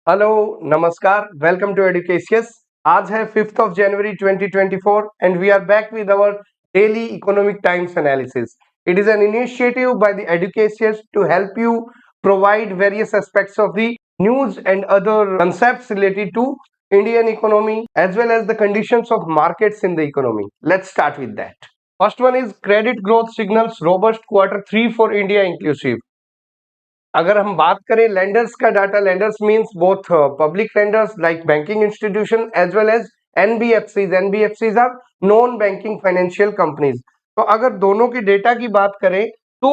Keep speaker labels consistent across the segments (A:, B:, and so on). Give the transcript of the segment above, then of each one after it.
A: Hello, नमस्कार, welcome to एडुकेशियस। आज है 5th of January 2024 and we are back with our daily economic times analysis. It is an initiative by the Educations to help you provide various aspects of the news and other concepts related to Indian economy as well as the conditions of markets in the economy. Let's start with that. First one is credit growth signals robust Q3 for India inclusive. अगर हम बात करें lenders का data, lenders means both public lenders like banking institution as well as NBFCs are non banking financial companies. तो अगर दोनों के data की बात करें तो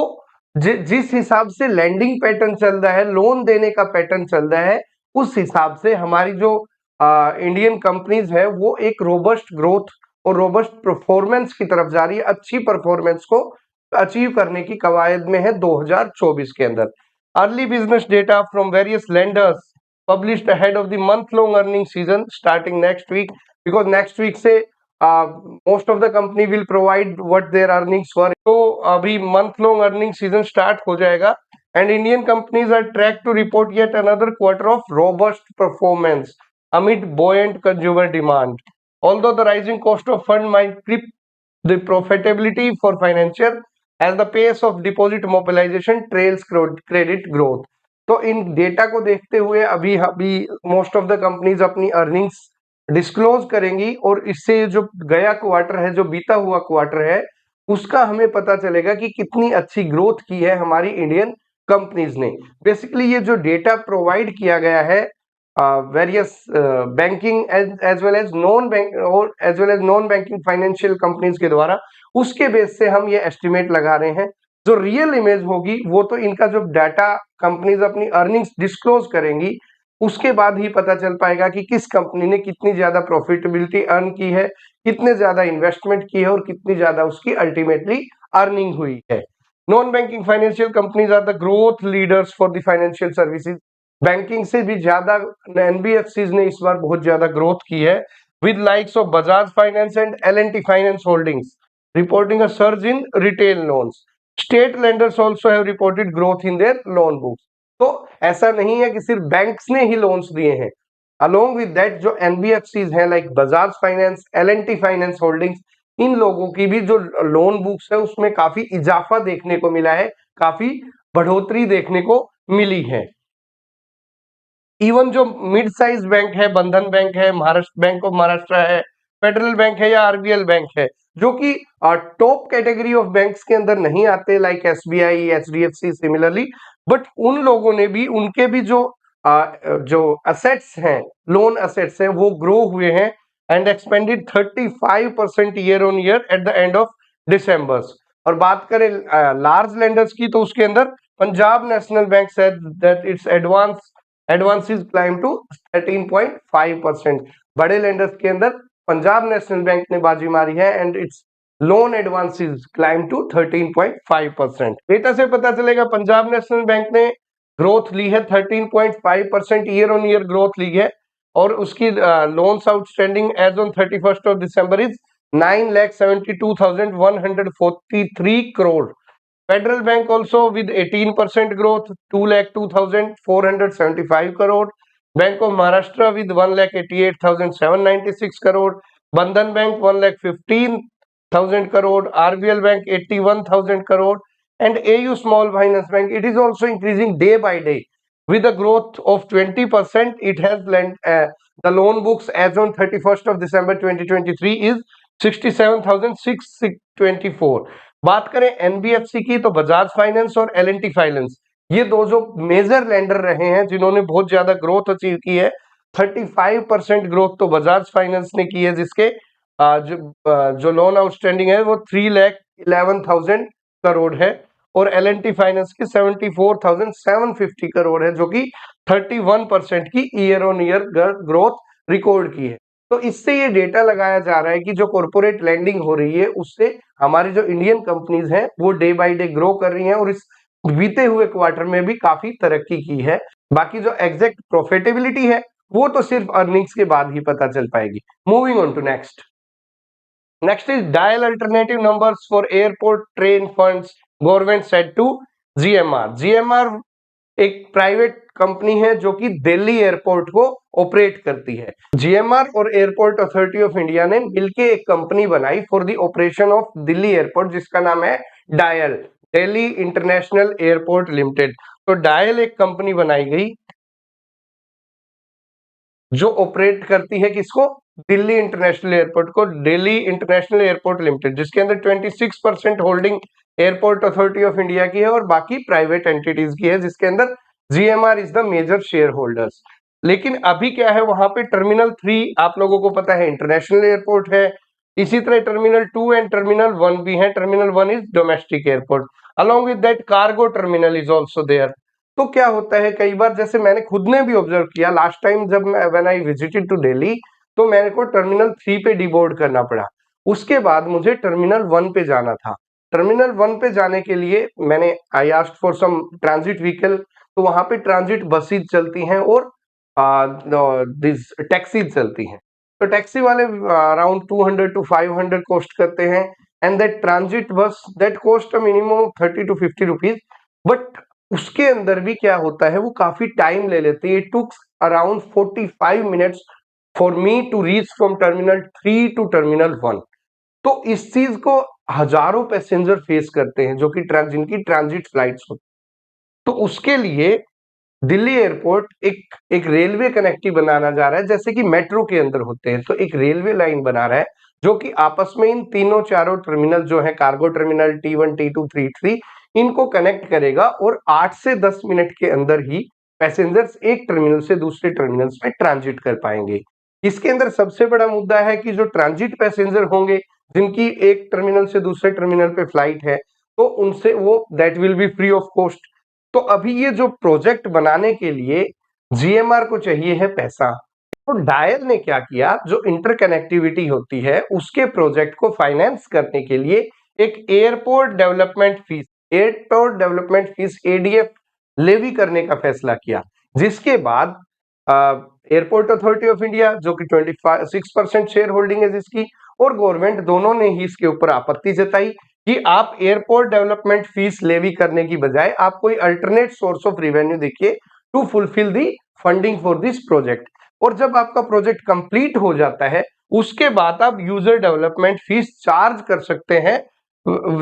A: जिस हिसाब से लैंडिंग पैटर्न चल रहा है, लोन देने का पैटर्न चल रहा है, उस हिसाब से हमारी जो इंडियन कंपनीज है वो एक रोबस्ट ग्रोथ और रोबस्ट परफॉर्मेंस की तरफ जा रही है, अच्छी परफॉर्मेंस को अचीव करने की कवायद में है 2024 के अंदर। Early business data from various lenders published ahead of the month-long earning season starting next week, because next week से most of the company will provide what their earnings were. तो अभी month-long earning season start हो जाएगा and Indian companies are tracked to report yet another quarter of robust performance amid buoyant consumer demand. Although the rising cost of fund might creep the profitability for financial as the pace of deposit mobilization trails credit growth. तो इन data को देखते हुए अभी अभी most of the companies अपनी earnings disclose करेंगी और इससे जो गया क्वार्टर है, जो बीता हुआ क्वार्टर है, उसका हमें पता चलेगा कि कितनी अच्छी ग्रोथ की है हमारी इंडियन कंपनीज ने। बेसिकली ये जो डेटा प्रोवाइड किया गया है various banking as well as non bank और as well as non banking financial companies के द्वारा, उसके बेस से हम ये एस्टिमेट लगा रहे हैं। जो रियल इमेज होगी वो तो इनका जो डाटा कंपनीज अपनी अर्निंग्स डिस्क्लोज करेंगी उसके बाद ही पता चल पाएगा कि किस कंपनी ने कितनी ज्यादा प्रॉफिटेबिलिटी अर्न की है, कितने ज्यादा इन्वेस्टमेंट की है और कितनी ज्यादा उसकी अल्टीमेटली अर्निंग हुई है। Non banking financial companies are the growth leaders for the financial services. Banking से भी ज्यादा एनबीएफसीज ने इस बार बहुत ज्यादा ग्रोथ की है, with likes of Bajaj Finance and L&T Finance Holdings reporting a surge in retail loans. State lenders also have reported growth in their loan books. तो ऐसा नहीं है कि सिर्फ बैंक्स ने ही लोन्स दिए हैं, अलोंग विद दैट जो एनबीएफसीज हैं like Bajaj finance, L&T finance holdings, इन लोगों की भी जो लोन बुक्स है उसमें काफी इजाफा देखने को मिला है, काफी बढ़ोतरी देखने को मिली है। इवन जो मिड साइज बैंक है, बंधन बैंक है, महाराष्ट्र बैंक ऑफ महाराष्ट्र है, फेडरल बैंक है या आरबीएल बैंक है, जो कि टॉप कैटेगरी ऑफ बैंक्स के अंदर नहीं आते like SBI, HDFC similarly, but उन लोगों ने भी, उनके भी जो असेट्स हैं, लोन असेट्स हैं, वो ग्रो हुए हैं and expanded 35% year on year at the end of December. और बात करें लार्ज लेंडर्स की तो उसके अंदर Punjab National Bank said that its advances climb to 13.5%। बड़े लेंडर्स के अंदर पंजाब नेशनल बैंक ने बाजी मारी है and its loan advances climb to 13.5%। Data से पता चलेगा पंजाब नेशनल बैंक ने ग्रोथ ली है 13.5% ईयर ऑन ईयर ग्रोथ ली है और उसकी loans outstanding as on 31st of December is 9,72,143 crore. Federal Bank also with 18% growth, 2,02,475 crore. Bank of Maharashtra with 1,88,796 crore. Bandhan Bank 1,15,000 crore. RBL Bank 81,000 crore. And AU Small Finance Bank, it is also increasing day by day. With a growth of 20%, it has lent the loan books as on 31st of December 2023 is 67,624. बात करें NBFC की तो Bajaj finance और L&T finance, ये दो जो major lender रहे हैं जिन्होंने बहुत ज्यादा ग्रोथ अचीव की है। 35% ग्रोथ तो बजाज फाइनेंस ने की है, जिसके जो लोन आउटस्टैंडिंग है वो 3,11,000 करोड़ है और L&T फाइनेंस की 74,750 करोड़ है, जो कि 31% की year on year growth record की है। तो इससे ये डेटा लगाया जा रहा है कि जो कॉर्पोरेट लैंडिंग हो रही है उससे हमारी जो इंडियन कंपनीज हैं वो डे बाय डे ग्रो कर रही हैं और इस बीते हुए क्वार्टर में भी काफी तरक्की की है। बाकी जो एग्जैक्ट प्रॉफिटेबिलिटी है वो तो सिर्फ अर्निंग्स के बाद ही पता चल पाएगी। Moving on to next is dial alternative numbers for airport train funds, government said to GMR. GMR एक प्राइवेट कंपनी है जो कि दिल्ली एयरपोर्ट को ऑपरेट करती है। जीएमआर और एयरपोर्ट अथॉरिटी ऑफ इंडिया ने मिलकर एक कंपनी बनाई for the operation of Delhi airport, जिसका नाम है dial, Delhi international airport limited. तो डायल एक कंपनी बनाई गई जो ऑपरेट करती है किसको, दिल्ली इंटरनेशनल एयरपोर्ट को, दिल्ली इंटरनेशनल एयरपोर्ट लिमिटेड, जिसके अंदर 26% holding airport authority of India की है और बाकी प्राइवेट एंटिटीज की है, जिसके अंदर GMR is the major share holders. लेकिन अभी क्या है, वहां पे टर्मिनल 3 आप लोगों को पता है इंटरनेशनल एयरपोर्ट है, इसी तरह टर्मिनल 2 एंड टर्मिनल 1 भी है। Terminal 1 is domestic airport, along with that cargo terminal is also there. तो क्या होता है कई बार, जैसे मैंने खुद ने भी ऑब्जर्व किया लास्ट टाइम जब when I visited to Delhi, तो मेरे को टर्मिनल 3 पे डिबोर्ड करना पड़ा, उसके बाद मुझे टर्मिनल 1 पे जाना था। टर्मिनल 1 पे जाने के लिए मैंने I asked for some transit vehicle, तो वहां पे ट्रांजिट बसेज चलती हैं और दिस टैक्सीज चलती हैं। तो टैक्सी वाले अराउंड 200 to 500 कॉस्ट करते हैं, एंड दैट ट्रांजिट बस that cost a minimum 30 to 50 rupees. But उसके अंदर भी क्या होता है, वो काफी टाइम ले लेती है। It took around 45 minutes for me to reach from terminal 3 to terminal 1। तो इस चीज को हजारों पैसेंजर फेस करते हैं जो कि जिनकी ट्रांजिट फ्लाइट्स होती। तो उसके लिए दिल्ली एयरपोर्ट एक रेलवे कनेक्टिव बनाना जा रहा है, जैसे कि मेट्रो के अंदर होते हैं। तो एक रेलवे लाइन बना रहा है जो कि आपस में इन तीनों चारों टर्मिनल जो है, cargo terminal T1 T2 T3, इनको कनेक्ट करेगा और 8 से 10 मिनट के अंदर ही पैसेंजर्स एक टर्मिनल से दूसरे टर्मिनल्स में ट्रांजिट कर पाएंगे। इसके अंदर सबसे बड़ा मुद्दा है कि जो ट्रांजिट पैसेंजर होंगे, जिनकी एक टर्मिनल से दूसरे टर्मिनल पे फ्लाइट है, तो उनसे वो that will be free of cost. तो अभी ये जो प्रोजेक्ट बनाने के लिए जीएमआर को चाहिए है पैसा, तो डायल ने क्या किया, जो इंटरकनेक्टिविटी होती है उसके प्रोजेक्ट को फाइनेंस करने के लिए एक airport development fees ADF levy करने का फैसला किया, जिसके बाद एयरपोर्ट अथॉरिटी ऑफ इंडिया जो कि 26% शेयर होल्डिंग है जिसकी, और गवर्नमेंट दोनों ने ही इसके ऊपर आपत्ति जताई कि आप एयरपोर्ट डेवलपमेंट फीस लेवी करने की बजाय आप कोई अल्टरनेट सोर्स ऑफ रेवेन्यू देखिए to fulfil the funding for this project. और जब आपका प्रोजेक्ट कंप्लीट हो जाता है, उसके बाद आप यूजर डेवलपमेंट फीस चार्ज कर सकते हैं,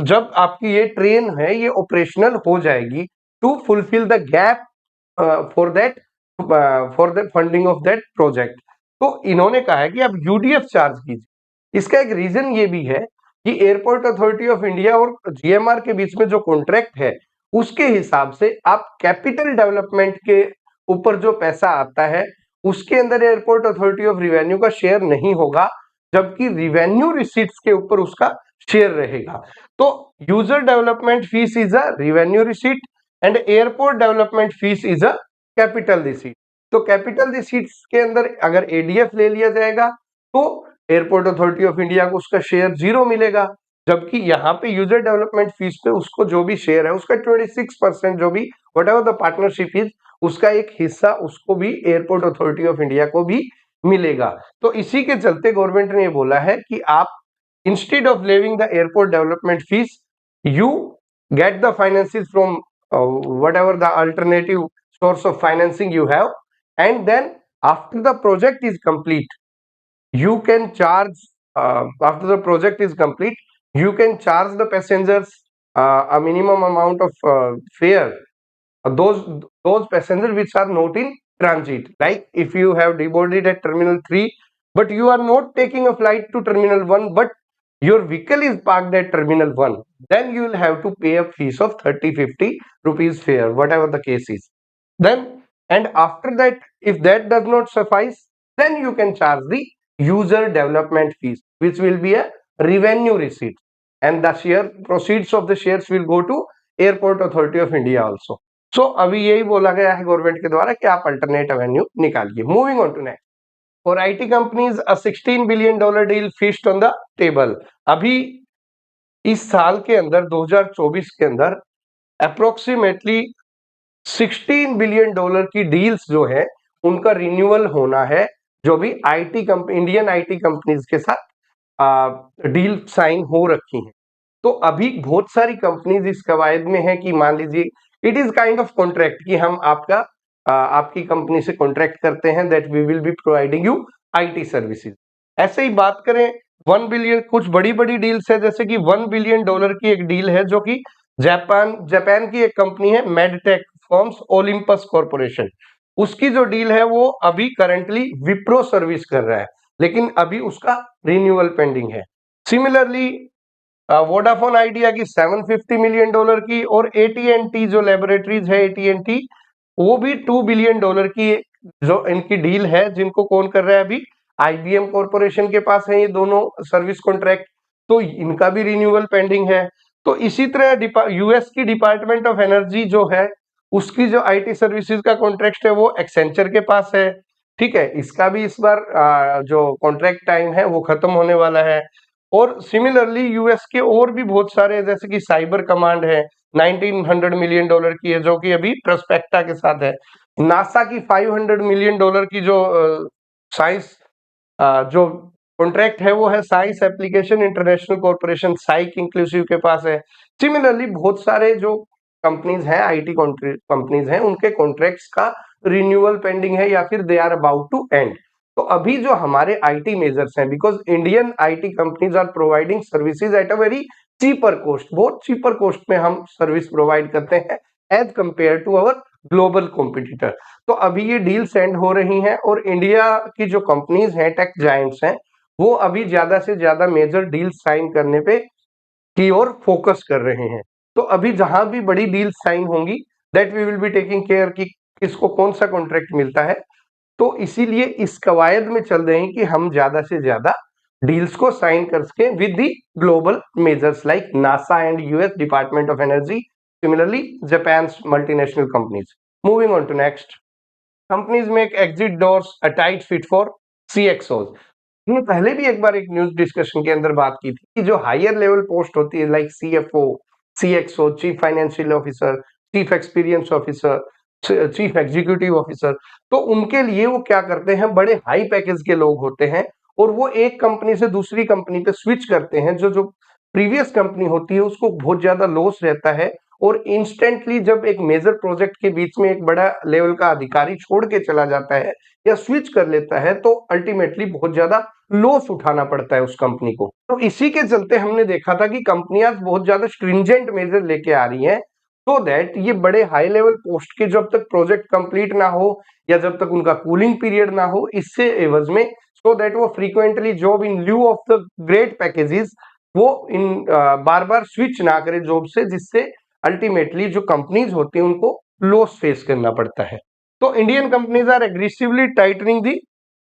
A: जब आपकी ये ट्रेन है ये ऑपरेशनल हो जाएगी, to fulfil the gap for the funding of that project. तो इन्होंने कहा है कि आप यूडीएफ चार्ज कीजिए। इसका एक रीजन ये भी है कि एयरपोर्ट अथॉरिटी ऑफ इंडिया और जीएमआर के बीच में जो कॉन्ट्रैक्ट है, उसके हिसाब से आप कैपिटल डेवलपमेंट के ऊपर जो पैसा आता है उसके अंदर एयरपोर्ट अथॉरिटी ऑफ रिवेन्यू का शेयर नहीं होगा, जबकि रिवेन्यू रिसीट्स के ऊपर उसका शेयर रहेगा। तो user development fees is a revenue receipt and airport development fees is a capital receipt. तो कैपिटल रिसीट्स के अंदर अगर एडीएफ ले लिया जाएगा तो एयरपोर्ट अथॉरिटी ऑफ इंडिया को उसका शेयर 0 मिलेगा, जबकि यहाँ पे यूजर डेवलपमेंट फीस पे उसको जो भी शेयर है उसका 26% जो भी what ever the partnership is, उसका एक हिस्सा उसको भी एयरपोर्ट अथॉरिटी ऑफ इंडिया को भी मिलेगा। तो इसी के चलते गवर्नमेंट ने ये बोला है कि आप instead of levying the airport development fees, you get the finances from what ever the alternative source of financing you have, and then after the project is complete you can charge after the project is complete you can charge the passengers a minimum amount of fare, those passengers which are not in transit, like if you have deboarded at terminal 3 but you are not taking a flight to terminal 1 but your vehicle is parked at terminal 1, then you will have to pay a fees of 30-50 rupees fare, whatever the case is. Then, and after that, if that does not suffice, then you can charge the user development fees, which will be a revenue receipt, and the share proceeds of the shares will go to Airport Authority of India also. So अभी यही बोला गया है government के द्वारा कि आप alternate avenue निकालिए। Moving on to next, for IT companies a $16 billion deal fished on the table. अभी इस साल के अंदर 2024 के अंदर अप्रोक्सीमेटली $16 बिलियन की डील्स जो है उनका रिन्यूअल होना है, जो भी इंडियन आईटी कंपनीज के साथ डील साइन हो रखी है। तो अभी बहुत सारी कंपनीज इस कवायद में है कि मान लीजिए it is kind of contract कि हम आपकी कंपनी से कॉन्ट्रैक्ट करते हैं that we will be providing you IT services. ऐसे ही बात करें 1 बिलियन, कुछ बड़ी बड़ी डील्स है, जैसे कि $1 बिलियन की एक डील है जो कि जापान की एक कंपनी है मेडटेक फॉर्म्स ओलिम्पस कॉर्पोरेशन, उसकी जो डील है वो अभी करंटली विप्रो सर्विस कर रहा है, लेकिन अभी उसका रिन्यूअल पेंडिंग है। सिमिलरली वोडाफोन आइडिया की $750 मिलियन की, और एटीएनटी जो लेबोरेटरीज है एटीएनटी, वो भी $2 बिलियन की जो इनकी डील है, जिनको कौन कर रहा है अभी, आईबीएम कॉर्पोरेशन के पास है ये दोनों सर्विस कॉन्ट्रैक्ट, तो इनका भी रिन्यूअल पेंडिंग है। तो इसी तरह यूएस की डिपार्टमेंट ऑफ एनर्जी जो है, उसकी जो आईटी सर्विसेज का कॉन्ट्रैक्ट है वो एक्सेंचर के पास है। ठीक है, इसका भी इस बार जो कॉन्ट्रैक्ट टाइम है वो खत्म होने वाला है। और सिमिलरली यूएस के और भी बहुत सारे, जैसे कि साइबर कमांड है, $1900 मिलियन की है, जो कि अभी प्रोस्पेक्टा के साथ है। नासा की $500 मिलियन की जो साइंस जो कॉन्ट्रैक्ट है वो है साइंस एप्लीकेशन इंटरनेशनल कॉर्पोरेशन साइक इंक्लूसिव के पास है। सिमिलरली बहुत सारे जो कंपनीज हैं, आईटी कंपनीज हैं, उनके कॉन्ट्रैक्ट्स का रिन्यूअल पेंडिंग है या फिर they are about to end. तो अभी जो हमारे आईटी मेजर्स हैं, because Indian IT companies are providing services at a very cheaper cost, बहुत चीपर कॉस्ट में हम सर्विस प्रोवाइड करते हैं as compare to our global competitor. तो अभी ये डील सेंड हो रही हैं, और इंडिया की जो कंपनीज हैं, टेक जायंट्स हैं, वो अभी ज्यादा से ज्यादा मेजर डील साइन करने पे की ओर फोकस कर रहे हैं। तो अभी जहां भी बड़ी डील साइन होंगी, that we will be taking care कि किसको कौन सा कॉन्ट्रैक्ट मिलता है। तो इसीलिए इस कवायद में चल रहे हैं कि हम ज्यादा से ज्यादा डील्स को साइन कर सके with the global majors like NASA and US department of energy, similarly Japan multinational companies. Moving on to next, companies make exit doors a tight fit for CXOs. हमने पहले भी एक बार एक न्यूज डिस्कशन के अंदर बात की थी कि जो हायर लेवल पोस्ट होती है like CFO, CXO, chief financial officer, chief experience officer, chief executive officer, तो उनके लिए वो क्या करते हैं, बड़े हाई पैकेज के लोग होते हैं, और वो एक कंपनी से दूसरी कंपनी पे स्विच करते हैं। जो जो प्रीवियस कंपनी होती है उसको बहुत ज्यादा लॉस रहता है, और इंस्टेंटली जब एक मेजर प्रोजेक्ट के बीच में एक बड़ा लेवल का अधिकारी छोड़ के चला जाता है या स्विच कर लेता है, तो अल्टीमेटली बहुत ज्यादा लॉस उठाना पड़ता है उस कंपनी को। तो इसी के चलते हमने देखा था कि कंपनियां बहुत ज्यादा स्ट्रिंजेंट मेजर लेके आ रही हैं, सो दैट ये बड़े हाई लेवल पोस्ट के जब तक प्रोजेक्ट कंप्लीट ना हो या जब तक उनका कूलिंग पीरियड ना हो, इससे एवज में सो दैट वो frequently job in lieu of the great packages, वो इन बार बार स्विच ना करे जॉब से, जिससे अल्टीमेटली जो कंपनीज होती हैं उनको लॉस फेस करना पड़ता है। तो Indian companies are aggressively tightening the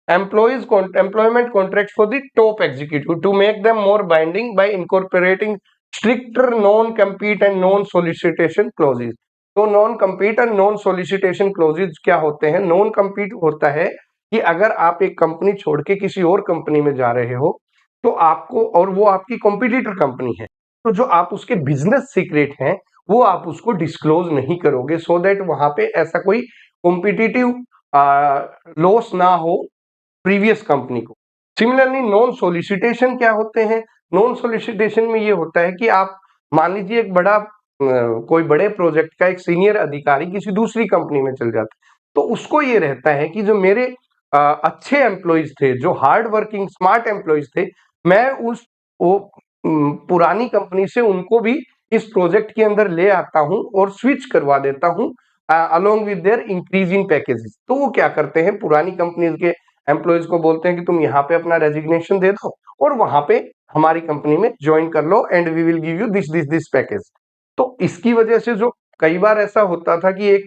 A: employment contracts for the top executive to make them more binding by incorporating stricter non-compete and non-solicitation clauses। तो non-compete और non-solicitation clauses क्या होते हैं? non-compete होता है कि अगर आप एक कंपनी छोड़ के किसी और कंपनी में जा रहे हो, तो आपको, और वो आपकी कॉम्पिटिटर कंपनी है, तो जो आप उसके बिजनेस सीक्रेट हैं वो आप उसको डिस्क्लोज नहीं करोगे, सो दैट वहां पे ऐसा कोई कॉम्पिटिटिव लॉस ना हो प्रीवियस कंपनी को। सिमिलरली नॉन सोलिसिटेशन क्या होते हैं? नॉन सोलिसिटेशन में ये होता है कि आप मान लीजिए एक बड़ा कोई बड़े प्रोजेक्ट का एक सीनियर अधिकारी किसी दूसरी कंपनी में चल जाता है, तो उसको ये रहता है कि जो मेरे अच्छे एम्प्लॉइज थे, जो हार्ड वर्किंग स्मार्ट एम्प्लॉइज थे, मैं उस वो पुरानी कंपनी से उनको भी इस प्रोजेक्ट के अंदर ले आता हूं और स्विच करवा देता हूं along with their increasing packages. तो वो क्या करते हैं, पुरानी कंपनीज के एम्प्लॉयज को बोलते हैं कि तुम यहाँ पे अपना रेजिग्नेशन दे दो और वहां पे हमारी कंपनी में ज्वाइन कर लो and we will give you this this this package. तो इसकी वजह से जो कई बार ऐसा होता था कि एक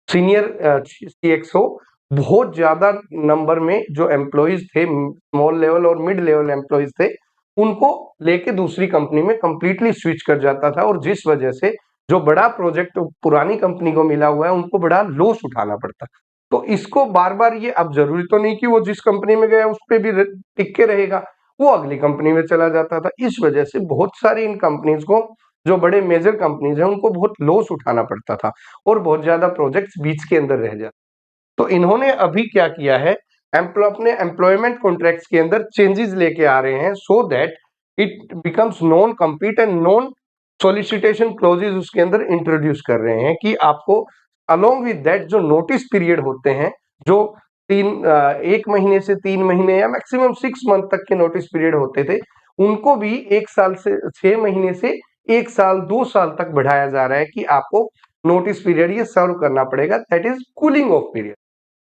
A: सीनियर सीएक्सओ बहुत ज्यादा नंबर में जो एम्प्लॉयज थे, स्मॉल लेवल और मिड लेवल एम्प्लॉयज थे, उनको लेके दूसरी कंपनी में कंप्लीटली स्विच कर जाता था, और जिस वजह से जो बड़ा प्रोजेक्ट पुरानी कंपनी को मिला हुआ है उनको बड़ा लॉस उठाना पड़ता। तो इसको बार बार, ये अब जरूरी तो नहीं कि वो जिस कंपनी में गया उस पर भी टिक के रहेगा, वो अगली कंपनी में चला जाता था। इस वजह से बहुत सारी इन कंपनीज को, जो बड़े मेजर कंपनीज हैं, उनको बहुत लॉस उठाना पड़ता था और बहुत ज्यादा प्रोजेक्ट्स बीच के अंदर रह जाते। तो इन्होंने अभी क्या किया है, अपने एम्प्लॉयमेंट कॉन्ट्रैक्ट्स के अंदर चेंजेस लेके आ रहे हैं, so that it becomes non compete and non solicitation clauses उसके अंदर इंट्रोड्यूस कर रहे हैं कि आपको अलोंग विद दैट जो नोटिस पीरियड होते हैं, जो 1 महीने से 3 महीने या मैक्सिमम 6 मंथ तक के नोटिस पीरियड होते थे, उनको भी 1 साल से 6 महीने से 1 साल 2 साल तक बढ़ाया जा रहा है कि आपको नोटिस पीरियड ये सर्व करना पड़ेगा, that is cooling of period.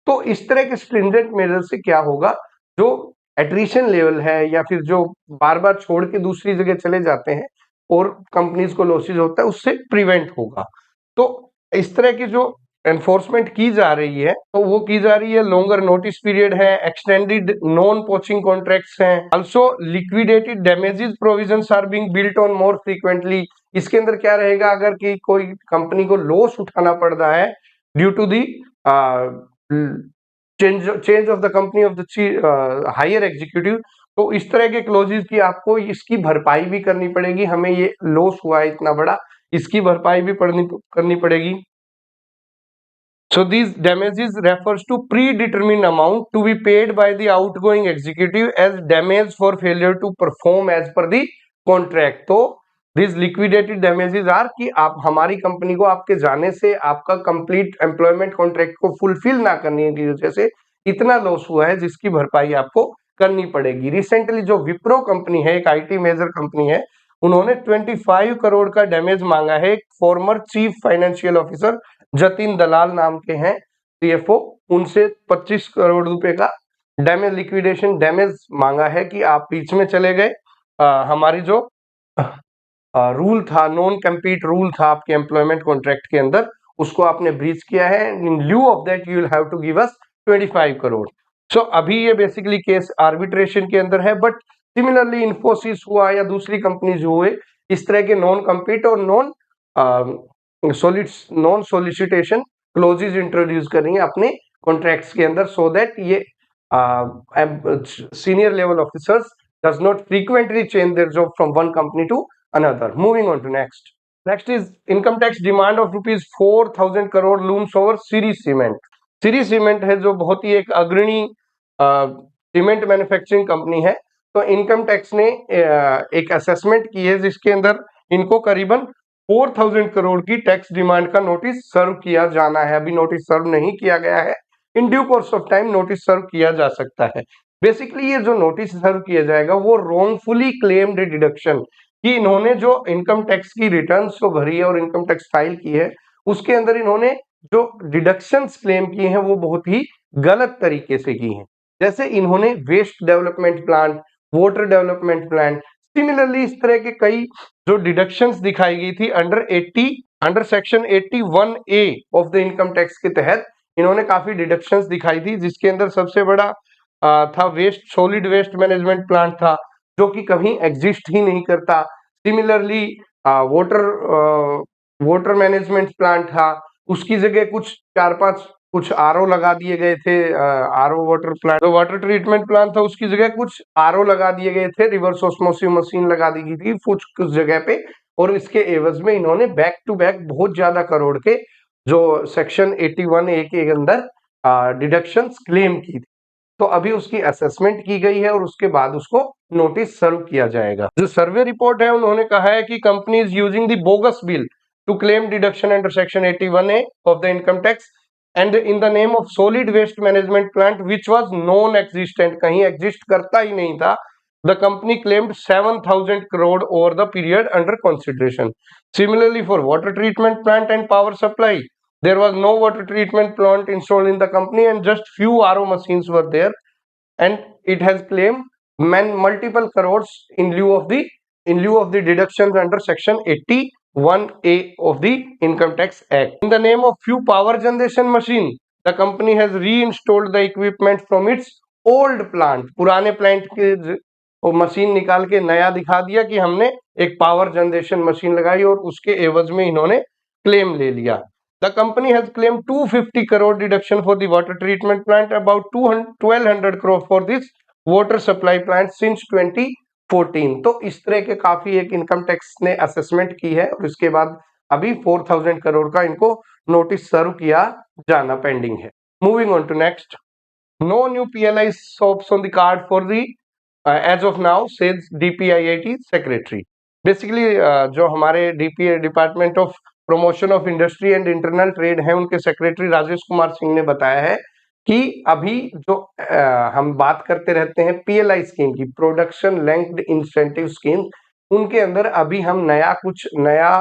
A: तो इस तरह के स्ट्रिंजेंट मेजर से क्या होगा, जो एट्रिशन लेवल है या फिर जो बार बार छोड़ के दूसरी जगह चले जाते हैं और कंपनीज को लॉसेज होता है, उससे प्रिवेंट होगा। तो इस तरह की जो एनफोर्समेंट की जा रही है, तो वो की जा रही है। लॉन्गर नोटिस पीरियड है, एक्सटेंडेड नॉन पोचिंग कॉन्ट्रैक्ट्स हैं, also liquidated damages provisions are being built on more frequently. इसके अंदर क्या रहेगा, अगर कि कोई कंपनी को लॉस उठाना पड़ रहा है due to the change of the company of the higher executive, तो इस तरह के क्लोजेस की आपको इसकी भरपाई भी करनी पड़ेगी। हमें ये लॉस हुआ है इतना बड़ा, इसकी भरपाई भी करनी पड़ेगी। So these damages refers to predetermined amount to be paid by the outgoing executive as damage for failure to perform as per the contract। तो these liquidated damages are कि आप हमारी कंपनी को आपके जाने से आपका कंप्लीट एम्प्लॉयमेंट कॉन्ट्रैक्ट को फुलफिल ना करने की वजह से इतना लॉस हुआ है, जिसकी भरपाई आपको करनी पड़ेगी। रिसेंटली जो विप्रो कंपनी है, एक आईटी मेजर कंपनी है, उन्होंने 25 करोड़ का डैमेज मांगा है। एक former chief financial officer Jatin Dalal नाम के हैं सीएफओ, उनसे 25 करोड़ रुपए का डैमेज लिक्विडेशन डैमेज मांगा है कि आप बीच में चले गए, हमारी जो रूल था, नॉन कम्पीट रूल था आपके एम्प्लॉयमेंट कॉन्ट्रैक्ट के अंदर, उसको आपने ब्रीच किया है। In lieu of that you will have to give us 25 crore. So अभी ये बेसिकली केस आर्बिट्रेशन के अंदर है, बट सिमिलरली इन्फोसिस हुआ या दूसरी कंपनीज हुए, इस तरह के नॉन कम्पीट और नॉन सोलिसिटेशन क्लोजेज इंट्रोड्यूस कर रही है अपने कॉन्ट्रैक्ट्स के अंदर, सो दैट ये senior level officers does not frequently change their job from one company to another. Moving on to next. Next is income tax demand of rupees 4,000 crore looms over Siri Cement. Siri Cement है जो बहुत ही एक अग्रणी cement manufacturing company है। तो income tax ने एक assessment की है जिसके अंदर इनको करीबन 4,000 करोड़ की टैक्स डिमांड का नोटिस सर्व किया जाना है। अभी नोटिस सर्व नहीं किया गया है, in due course of time notice serve किया जा सकता है। बेसिकली ये जो नोटिस सर्व किया जाएगा वो रॉन्गफुली क्लेम्ड डिडक्शन, कि इन्होंने जो इनकम टैक्स की रिटर्न्स को भरी है और इनकम टैक्स फाइल की है, उसके अंदर इन्होंने जो डिडक्शंस क्लेम किए हैं वो बहुत ही गलत तरीके से की हैं। जैसे इन्होंने waste development plant, water development plant, similarly इस तरह के कई जो डिडक्शंस दिखाई गई थी under section 81A of the income tax के तहत इन्होंने काफी डिडक्शंस दिखाई थी, जिसके अंदर सबसे बड़ा था सॉलिड वेस्ट मैनेजमेंट प्लांट था, जो कि कहीं एग्जिस्ट ही नहीं करता। सिमिलरली वाटर मैनेजमेंट प्लांट था, उसकी जगह कुछ 4-5 कुछ आरओ लगा दिए गए थे। आरओ वाटर प्लांट, जो वाटर ट्रीटमेंट प्लांट था, उसकी जगह कुछ आरओ लगा दिए गए थे, रिवर्स ऑस्मोसिस मशीन लगा दी गई थी कुछ जगह पे, और इसके एवज में इन्होंने बैक टू बैक बहुत ज्यादा करोड़ के जो सेक्शन 81A के अंदर डिडक्शंस क्लेम की थी। तो अभी उसकी असेसमेंट की गई है और उसके बाद उसको नोटिस सर्व किया जाएगा। जो सर्वे रिपोर्ट है उन्होंने कहा है कि company is using the bogus bill to claim deduction under section 81A of the income tax and in the name of solid waste management plant which was non existent, कहीं exist करता ही नहीं था। The company claimed 7,000 crore over the period under consideration. Similarly, for water treatment plant and power supply, there was no water treatment plant installed in the company and just few RO machines were there, and it has claimed multiple crores in lieu of the deductions under section 81A of the income tax act. In the name of few power generation machine, the company has reinstalled the equipment from its old plant. पुराने plant के वो machine निकाल के नया दिखा दिया कि हमने एक पावर जनरेशन मशीन लगाई, और उसके एवज में इन्होंने क्लेम ले लिया। The company has claim 250 crore deduction for the water treatment plant, about 1200 crore for this water supply plant since 2014। तो इस तरह के काफी एक इनकम टैक्स ने असेसमेंट की है, और इसके बाद अभी 4,000 करोड़ का इनको नोटिस सर्व किया जाना पेंडिंग है। Moving on to next. No new PLI SOPs on the card for the as of now, says DPIIT secretary. Basically जो हमारे DPA department of promotion of industry and internal trade है, उनके secretary Rajesh Kumar Singh ने बताया है कि अभी जो हम बात करते रहते हैं पीएलआई स्कीम की, प्रोडक्शन लिंक्ड इंसेंटिव स्कीम, उनके अंदर अभी हम कुछ नया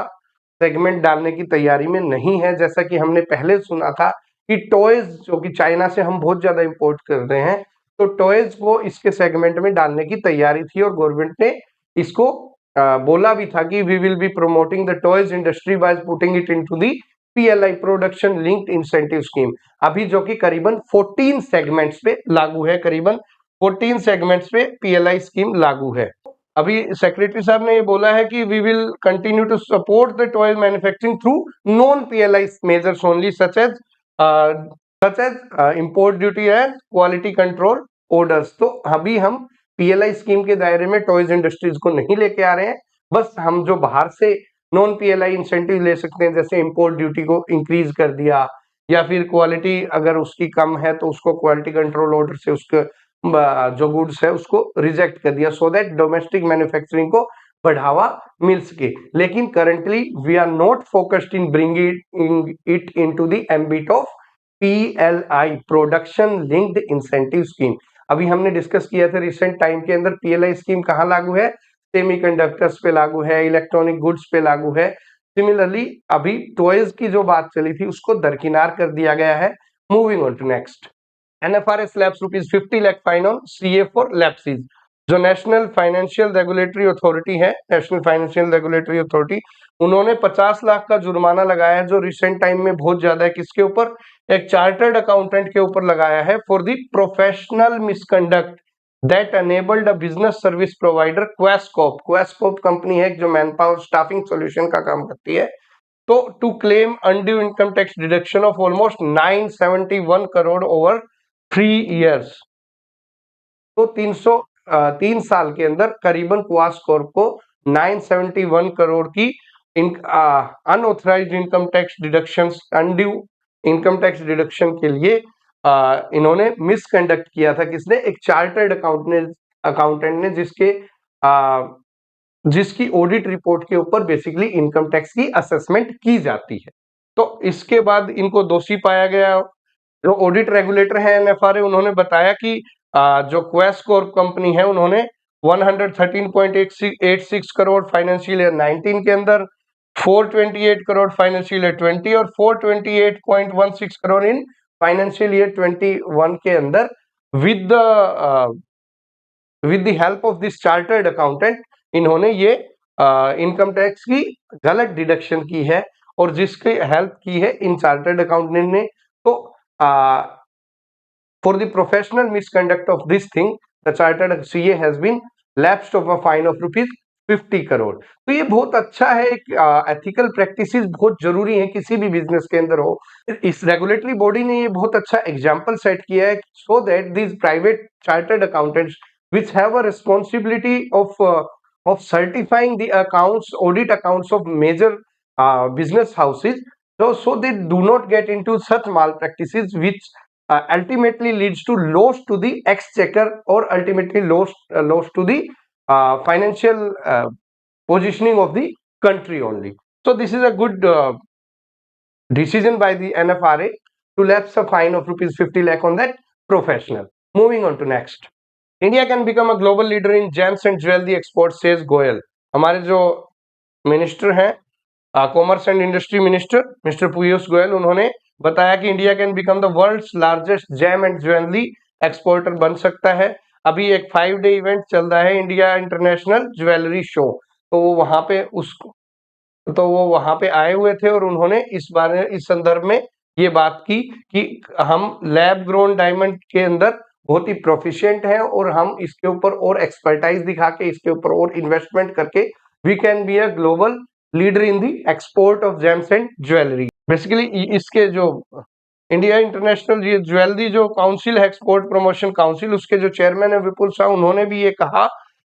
A: सेगमेंट डालने की तैयारी में नहीं है। जैसा कि हमने पहले सुना था कि टॉयज जो कि चाइना से हम बहुत ज्यादा इंपोर्ट कर रहे हैं, तो टॉयज को इसके सेगमेंट में डालने की तैयारी थी और गवर्नमेंट ने इसको बोला भी था कि we will be promoting the toys industry by putting it into the PLI, production linked incentive scheme, अभी जो कि करीबन 14 सेगमेंट्स पे लागू है, करीबन 14 सेगमेंट्स पे पीएलआई स्कीम लागू है। अभी सेक्रेटरी साहब ने ये बोला है कि we will continue to support the toy manufacturing through non PLI measures only such as import duty and quality control orders. तो अभी हम पीएलआई स्कीम के दायरे में टॉयज इंडस्ट्रीज को नहीं लेके आ रहे हैं, बस हम जो बाहर से नॉन पीएलआई इंसेंटिव ले सकते हैं, जैसे इंपोर्ट ड्यूटी को इंक्रीज कर दिया, या फिर क्वालिटी अगर उसकी कम है तो उसको क्वालिटी कंट्रोल ऑर्डर से उसके जो गुड्स है उसको रिजेक्ट कर दिया, सो दैट डोमेस्टिक मैन्युफैक्चरिंग को बढ़ावा मिल सके। लेकिन currently we are not focused in bringing it into the ambit of PLI, production linked incentive scheme. अभी हमने डिस्कस किया था रिसेंट टाइम के अंदर पीएलआई स्कीम कहाँ लागू है, सेमीकंडक्टर्स पे लागू है, इलेक्ट्रॉनिक गुड्स पे लागू है। सिमिलरली अभी टॉयज की जो बात चली थी उसको दरकिनार कर दिया गया है। Moving on to next, NFRA slaps ₹50 lakh fine on CA for lapses। जो नेशनल फाइनेंशियल रेगुलेटरी अथॉरिटी है, नेशनल फाइनेंशियल रेगुलेटरी अथॉरिटी, उन्होंने 50 लाख का जुर्माना लगाया है, जो रिसेंट टाइम में बहुत ज्यादा है। किसके ऊपर? एक चार्टर्ड अकाउंटेंट के ऊपर लगाया है, for the professional misconduct that enabled a business service provider Quess Corp. Quess Corp company है जो मैन पावर स्टाफिंग सोल्यूशन का काम करती है। तो to claim undue income tax deduction of almost 971 crore over 3 years. तो 3 साल के अंदर करीबन क्वास कॉर्प को 971 करोड़ की unauthorised income tax deduction, undue income tax deduction के लिए इन्होंने मिसकंडक्ट किया था। किसने? एक चार्टर्ड अकाउंटेंट ने, जिसकी ऑडिट रिपोर्ट के ऊपर बेसिकली इनकम टैक्स की असेसमेंट की जाती है। तो इसके बाद इनको दोषी पाया गया। जो ऑडिट रेगुलेटर है एनएफआरए, उन्होंने बताया कि जो क्वेस कॉर्प कंपनी है उन्होंने 113.86 करोड़ फाइनेंशियल ईयर 19 के अंदर, 428 करोड़ फाइनेंशियल ईयर 20 और 428.16 करोड़ इन फाइनेंशियल ईयर 21 के अंदर with the help of this chartered accountant इन्होंने ये इनकम टैक्स की गलत डिडक्शन की है, और जिसकी हेल्प की है इन चार्टर्ड अकाउंटेंट ने। तो for the professional misconduct of this thing, the chartered CA has been lapsed of a fine of ₹50 crore. तो ये बहुत अच्छा है, एक एथिकल प्रैक्टिसेस बहुत जरूरी है किसी भी बिजनेस के अंदर हो। इस रेगुलेटरी बॉडी ने ये बहुत अच्छा एग्जांपल सेट किया है, so that this private chartered accountants which have a responsibility of certifying the accounts, audit accounts of major business houses, so they do not get into such malpractices which ultimately leads to loss to the exchequer, or ultimately loss to the financial positioning of the country only. So this is a good decision by the NFRA to lapse a fine of ₹50 lakh on that professional. Moving on to next, India can become a global leader in gems and jewelry export, says Goyal. हमारे जो minister हैं, commerce and industry minister mister Piyush Goyal, उन्होंने बताया कि India can become the world's largest gem and jewellery exporter बन सकता है। अभी एक 5-डे इवेंट चल रहा है, इंडिया इंटरनेशनल ज्वेलरी शो, तो वो वहां पे आए हुए थे और उन्होंने इस संदर्भ में ये बात की कि हम लैब ग्रोन डायमंड के अंदर बहुत ही प्रोफिशिएंट हैं, और हम इसके ऊपर और एक्सपर्टाइज दिखा के, इसके ऊपर और इन्वेस्टमेंट करके we can be a global leader in the export of gems and jewellery. Basically इसके जो इंडिया इंटरनेशनल ज्वेलरी जो काउंसिल है, एक्सपोर्ट प्रमोशन काउंसिल, उसके जो चेयरमैन है विपुल शाह, उन्होंने भी ये कहा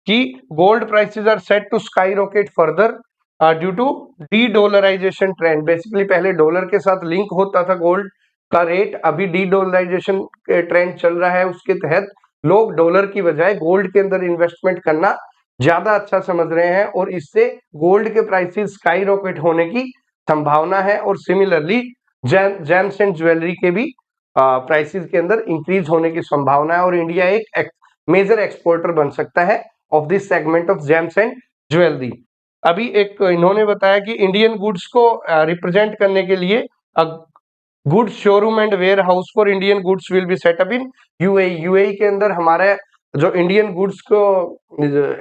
A: कि gold prices are set to skyrocket further due to de dollarisation trend. Basically पहले डॉलर के साथ लिंक होता था गोल्ड का रेट, अभी डी डॉलराइजेशन ट्रेंड चल रहा है, उसके तहत लोग डॉलर की बजाय गोल्ड के अंदर इन्वेस्टमेंट करना ज्यादा अच्छा समझ रहे हैं और इससे गोल्ड के प्राइसेस स्काई रॉकेट होने की संभावना है और सिमिलरली जेम्स एंड ज्वेलरी के भी प्राइसेस के अंदर इंक्रीज होने की संभावना है और इंडिया एक मेजर एक्सपोर्टर बन सकता है of this segment of gems and jewellery. अभी एक इन्होंने बताया कि इंडियन गुड्स को रिप्रेजेंट करने के लिए goods showroom and warehouse for Indian goods will be set up in UAE. UAE के अंदर हमारे जो इंडियन गुड्स को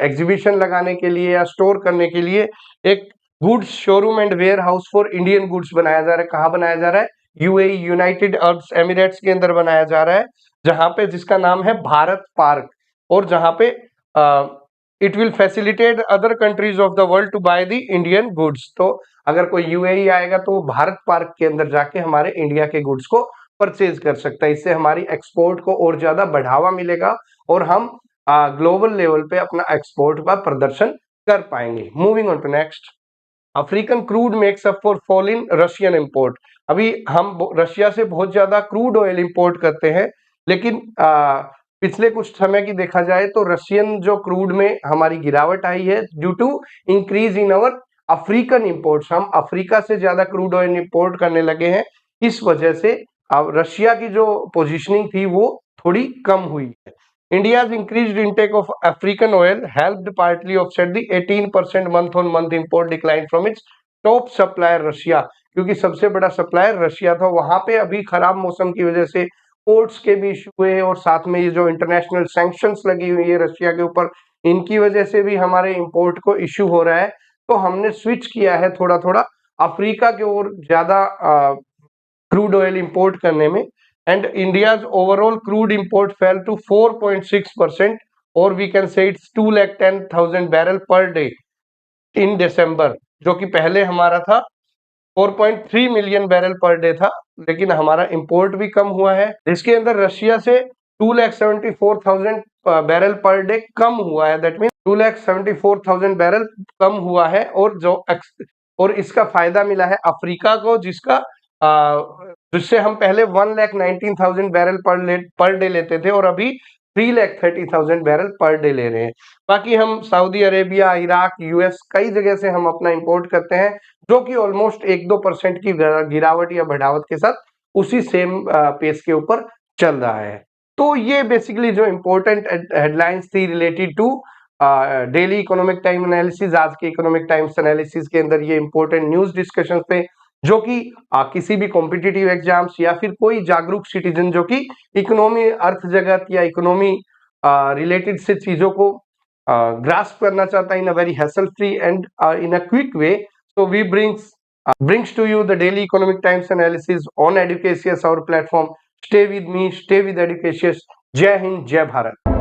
A: एग्जीबिशन लगाने के लिए या स्टोर करने के लिए एक goods showroom and warehouse for Indian goods बनाया जा रहा है। कहाँ बनाया जा रहा है? यूएई, यूनाइटेड अरब एमिरेट्स के अंदर बनाया जा रहा है, जहां पे जिसका नाम है भारत पार्क, और जहां पे it will facilitate other countries of the world to buy the Indian goods. तो अगर कोई यूएई आएगा तो वो भारत पार्क के अंदर जाके हमारे इंडिया के गुड्स को परचेज कर सकता है। इससे हमारी एक्सपोर्ट को और ज्यादा बढ़ावा मिलेगा और हम ग्लोबल लेवल पे अपना एक्सपोर्ट का प्रदर्शन कर पाएंगे। Moving on to next, African crude makes up for fall in Russian import. अभी हम रशिया से बहुत ज्यादा क्रूड ऑयल इंपोर्ट करते हैं, लेकिन पिछले कुछ समय की देखा जाए तो रशियन जो क्रूड में हमारी गिरावट आई है due to increase in our African imports. हम अफ्रीका से ज्यादा क्रूड ऑयल इंपोर्ट करने लगे हैं, इस वजह से अब रशिया की जो पोजीशनिंग थी वो थोड़ी कम हुई है। India's increased intake of African oil helped partly offset the 18% month-on-month import decline from its top supplier Russia, क्योंकि सबसे बड़ा सप्लायर रशिया था। वहां पे अभी खराब मौसम की वजह से पोर्ट्स के भी इशू हुए और साथ में ये जो इंटरनेशनल सैंक्शंस लगी हुई है रशिया के ऊपर, इनकी वजह से भी हमारे इंपोर्ट को इशू हो रहा है। तो हमने स्विच किया है थोड़ा थोड़ा अफ्रीका की ओर ज्यादा क्रूड ऑयल इंपोर्ट करने में, and India's overall crude import fell to 4.6%, or we can say it's 210,000 barrel per day in December, जो कि पहले हमारा था 4.3 मिलियन बैरल पर डे था, लेकिन हमारा इंपोर्ट भी कम हुआ है, जिसके अंदर रशिया से 2,74,000 बैरल पर डे कम हुआ है। दैट मीन 2,74,000 बैरल कम हुआ है, और इसका फायदा मिला है अफ्रीका को, जिससे हम पहले 1,19,000 बैरल पर डे लेते थे और अभी 3,30,000 बैरल पर डे ले रहे हैं। बाकी हम सऊदी अरेबिया, इराक, यूएस कई जगह से हम अपना इंपोर्ट करते हैं, जो कि ऑलमोस्ट 1-2% की गिरावट या बढ़ावट के साथ उसी सेम पेस के ऊपर चल रहा है। तो ये बेसिकली जो इंपॉर्टेंट हेडलाइंस थी related to daily economic time analysis, आज के इकोनॉमिक टाइम्स एनालिसिस के अंदर ये इंपॉर्टेंट न्यूज डिस्कशन थे, जो कि किसी भी कॉम्पिटिटिव एग्जाम्स या फिर कोई जागरूक सिटीजन जो कि इकोनॉमी, अर्थ जगत या इकोनॉमी रिलेटेड से चीजों को ग्रास्प करना चाहता है in a very hassle free and in a quick way, so we brings to you the daily economic times analysis on Educasius, our platform. Stay with me, stay with Educasius. जय हिंद, जय भारत।